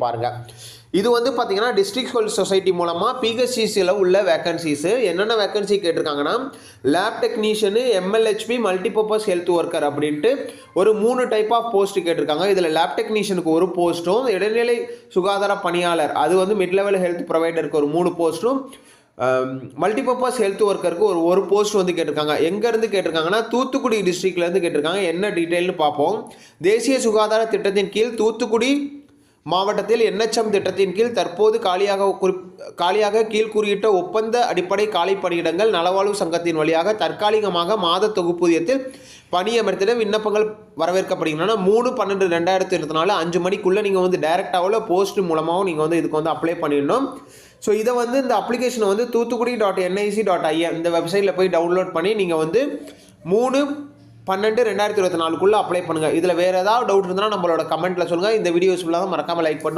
பாருங்கள். இது வந்து பார்த்தீங்கன்னா டிஸ்ட்ரிக்ட் ஹெல்த் சொசைட்டி மூலமாக பிஹெச்சிசியில் உள்ள வேக்கன்சிஸு. என்னென்ன வேக்கன்சி கேட்டிருக்காங்கன்னா, lab technician, MLHP, multipurpose health worker அப்படின்ட்டு ஒரு 3 டைப் ஆஃப் போஸ்ட் கேட்டிருக்காங்க. இதில் லேப் டெக்னீஷியனுக்கு ஒரு போஸ்ட்டும், இடைநிலை சுகாதார பணியாளர் அது வந்து மிட் லெவல் ஹெல்த் ப்ரொவைடருக்கு ஒரு 3 போஸ்ட்டும், மல்டிபர்பஸ் ஹெல்த் ஒர்க்கருக்கு ஒரு போஸ்ட் வந்து கேட்டிருக்காங்க. எங்கேருந்து கேட்டிருக்காங்கன்னா காரைக்குடி டிஸ்ட்ரிக்ட்லேருந்து கேட்டிருக்காங்க. என்ன டீட்டெயில்னு பார்ப்போம். தேசிய சுகாதார திட்டத்தின் கீழ் தூத்துக்குடி மாவட்டத்தில் NHM திட்டத்தின் கீழ் தற்போது காலியாக கீழ்குறியிட்ட ஒப்பந்த அடிப்படை காலி பணியிடங்கள் நலவாழ்வு சங்கத்தின் வழியாக தற்காலிகமாக மாத தொகுப்பூதியத்தில் பணியமர்த்திட விண்ணப்பங்கள் வரவேற்கப்படுகின்றன. 3/12/2024 5 மணிக்குள்ளே நீங்கள் வந்து டைரெக்டாக போஸ்ட் மூலமாகவும் நீங்கள் வந்து இதுக்கு வந்து அப்ளை பண்ணிடணும். ஸோ இதை வந்து இந்த அப்ளிகேஷனை வந்து தூத்துக்குடி.nic.in இந்த வெப்சைட்டில் போய் டவுன்லோட் பண்ணி நீங்கள் வந்து 3/12/2024 அப்ளை பண்ணுங்கள். இதில் வேறு ஏதாவது டவுட் இருந்தால் நம்மளோட கமெண்ட்டில் சொல்லுங்கள். இந்த வீடியோஸ் ஃபுல்லாக மறக்காமல் லைக் பண்ணுங்கள்.